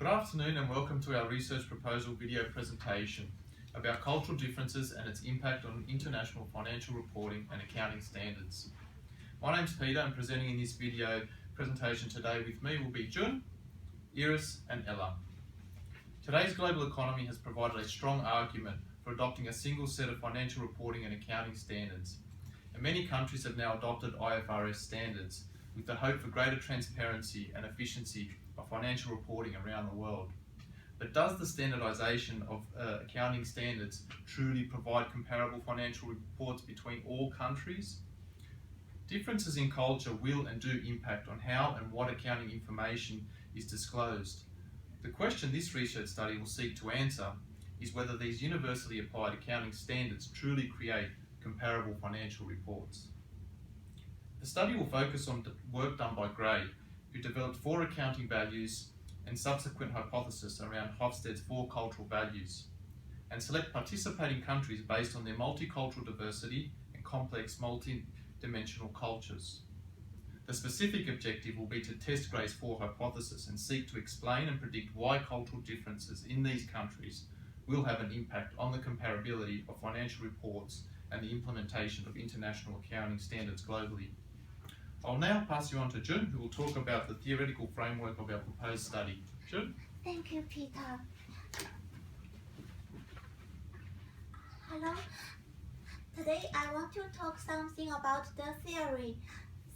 Good afternoon and welcome to our research proposal video presentation about cultural differences and its impact on international financial reporting and accounting standards. My name's Peter and presenting in this video presentation today with me will be Jun, Iris and Ella. Today's global economy has provided a strong argument for adopting a single set of financial reporting and accounting standards, and many countries have now adopted IFRS standards with the hope for greater transparency and efficiency of financial reporting around the world. But does the standardisation of accounting standards truly provide comparable financial reports between all countries? Differences in culture will and do impact on how and what accounting information is disclosed. The question this research study will seek to answer is whether these universally applied accounting standards truly create comparable financial reports. The study will focus on work done by Gray, who developed 4 accounting values and subsequent hypothesis around Hofstede's 4 cultural values, and select participating countries based on their multicultural diversity and complex multi-dimensional cultures. The specific objective will be to test Gray's 4 hypotheses and seek to explain and predict why cultural differences in these countries will have an impact on the comparability of financial reports and the implementation of international accounting standards globally. I'll now pass you on to Jun, who will talk about the theoretical framework of our proposed study. Jun? Thank you, Peter. Hello. Today I want to talk something about the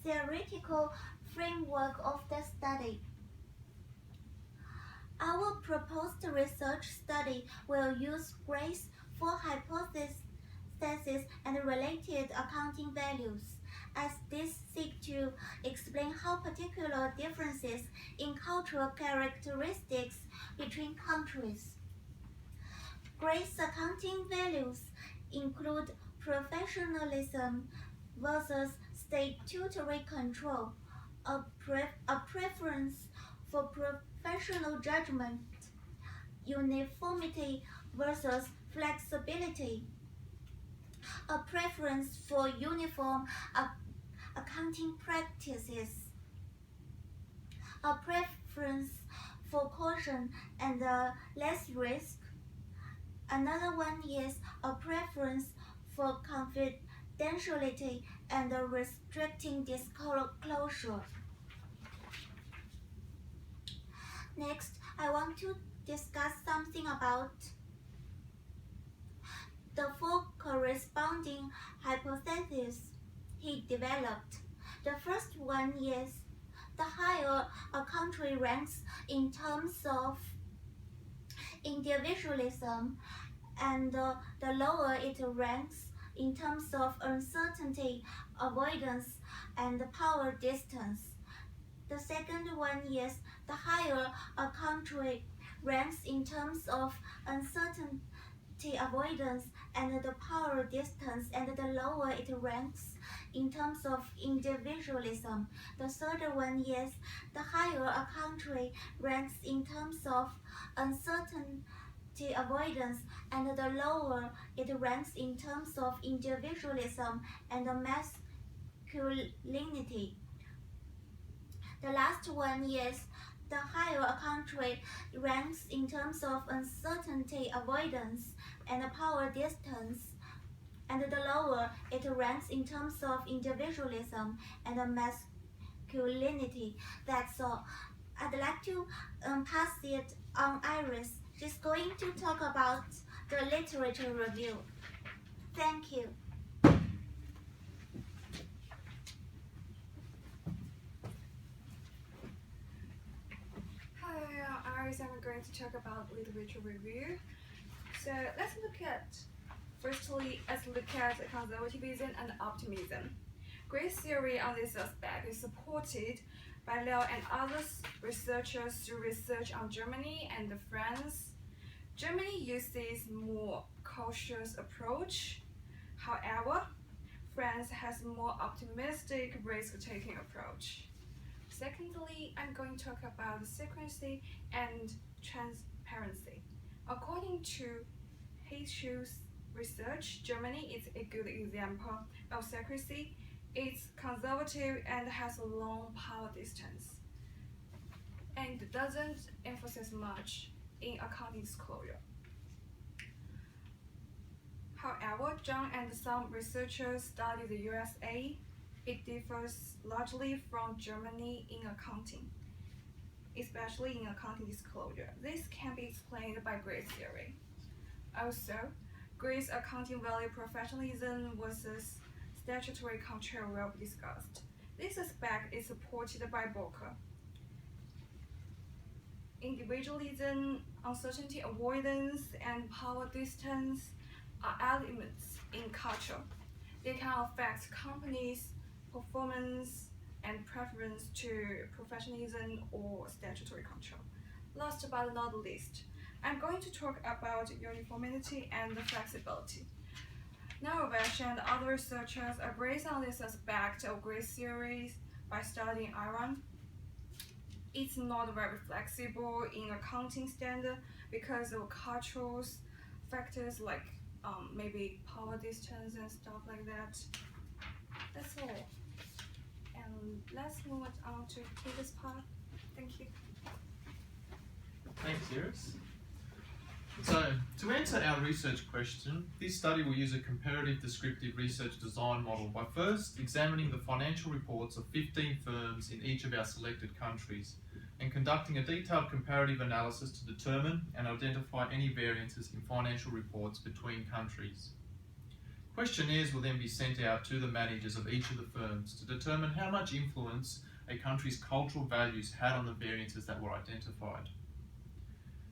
theoretical framework of the study. Our proposed research study will use Gray's 4 hypotheses and related accounting values, as these seek to explain how particular differences in cultural characteristics between countries. Gray's accounting values include professionalism versus statutory control, a preference for professional judgment, uniformity versus flexibility, a preference for uniform accounting practices, a preference for caution and less risk. Another one is a preference for confidentiality and restricting disclosure. Next, I want to discuss something about the 4 corresponding hypotheses he developed. The first one is the higher a country ranks in terms of individualism, and the lower it ranks in terms of uncertainty, avoidance, and power distance. The second one is the higher a country ranks in terms of uncertainty, avoidance, and the power distance, and the lower it ranks in terms of individualism. The third one is the higher a country ranks in terms of uncertainty, avoidance, and the lower it ranks in terms of individualism and masculinity. The last one is the higher a country ranks in terms of uncertainty, avoidance, and power distance, and the lower it ranks in terms of individualism and masculinity. That's all. I'd like to pass it on Iris. She's going to talk about the literature review. Thank you. I'm going to talk about literature review. So let's look at conservatism and optimism. Gray's theory on this aspect is supported by Liao and other researchers through research on Germany and France. Germany uses more cautious approach. However, France has more optimistic risk-taking approach. Secondly, I'm going to talk about secrecy and transparency. According to Heyschel's research, Germany is a good example of secrecy. It's conservative and has a long power distance, and doesn't emphasize emphasize much in accounting disclosure. However, Zhang and some researchers studied the USA. It differs largely from Germany in accounting, especially in accounting disclosure. This can be explained by grade theory. Also, grade's accounting value professionalism versus statutory control will be discussed. This aspect is supported by Boker. Individualism, uncertainty avoidance, and power distance are elements in culture. They can affect companies' performance and preference to professionalism or statutory control. Last but not least, I'm going to talk about uniformity and flexibility. Narovesh and other researchers agree on this aspect of grade theory by studying Iran. It's not very flexible in accounting standard because of cultural factors like maybe power distance and stuff like that. That's all. And let's move on to Peter's part. Thank you. Thanks, Iris. So, to answer our research question, this study will use a comparative descriptive research design model by first examining the financial reports of 15 firms in each of our selected countries and conducting a detailed comparative analysis to determine and identify any variances in financial reports between countries. Questionnaires will then be sent out to the managers of each of the firms to determine how much influence a country's cultural values had on the variances that were identified.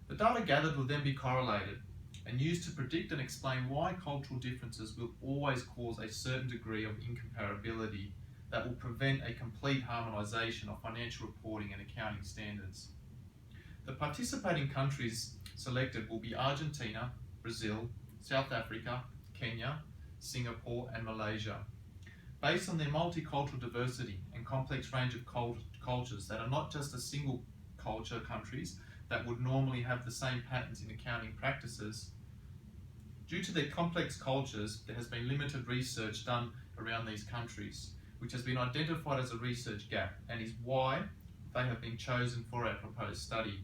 The data gathered will then be correlated and used to predict and explain why cultural differences will always cause a certain degree of incomparability that will prevent a complete harmonisation of financial reporting and accounting standards. The participating countries selected will be Argentina, Brazil, South Africa, Kenya, Singapore and Malaysia. Based on their multicultural diversity and complex range of cultures that are not just a single culture countries that would normally have the same patterns in accounting practices. Due to their complex cultures, there has been limited research done around these countries, which has been identified as a research gap and is why they have been chosen for our proposed study.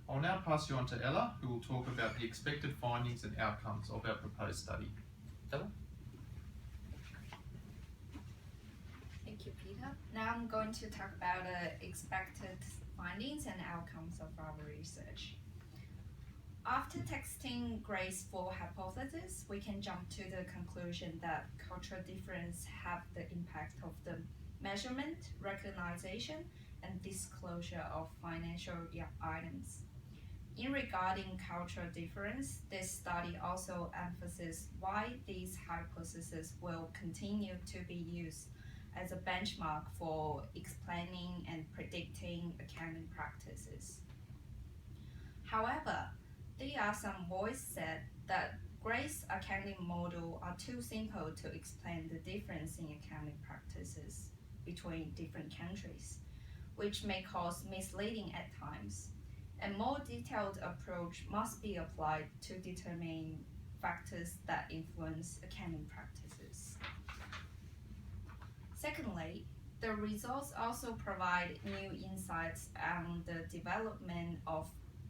I'll now pass you on to Ella, who will talk about the expected findings and outcomes of our proposed study. Ella? Thank you, Peter. Now I'm going to talk about the expected findings and outcomes of our research. After testing Gray's 4 hypotheses, we can jump to the conclusion that cultural difference have the impact of the measurement, recognition, and disclosure of financial items. In regarding cultural difference, this study also emphasizes why these hypotheses will continue to be used as a benchmark for explaining and predicting accounting practices. However, there are some voices said that Gray's accounting model are too simple to explain the difference in accounting practices between different countries, which may cause misleading at times. A more detailed approach must be applied to determine factors that influence accounting practices. Secondly, the results also provide new insights on the development of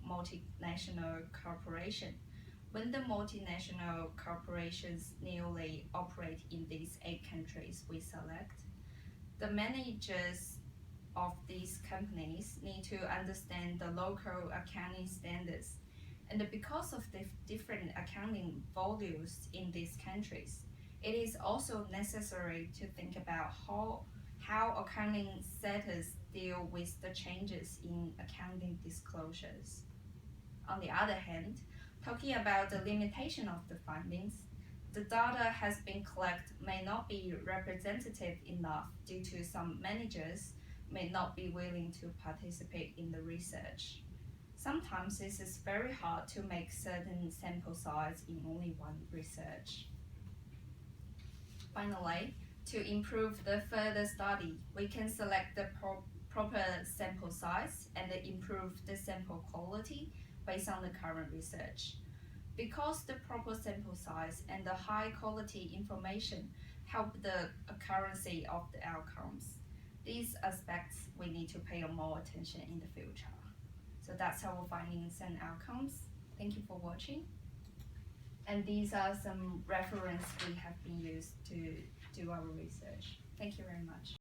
multinational corporations. When the multinational corporations newly operate in these 8 countries we select, the managers of these companies need to understand the local accounting standards. And because of the different accounting values in these countries, it is also necessary to think about how accounting setters deal with the changes in accounting disclosures. On the other hand, talking about the limitation of the findings, the data has been collected may not be representative enough due to some managers may not be willing to participate in the research. Sometimes this is very hard to make certain sample size in only one research. Finally, to improve the further study, we can select the proper sample size and improve the sample quality based on the current research. Because the proper sample size and the high quality information help the accuracy of the outcomes, these aspects we need to pay more attention in the future. So that's our findings and outcomes. Thank you for watching. And these are some references we have been used to do our research. Thank you very much.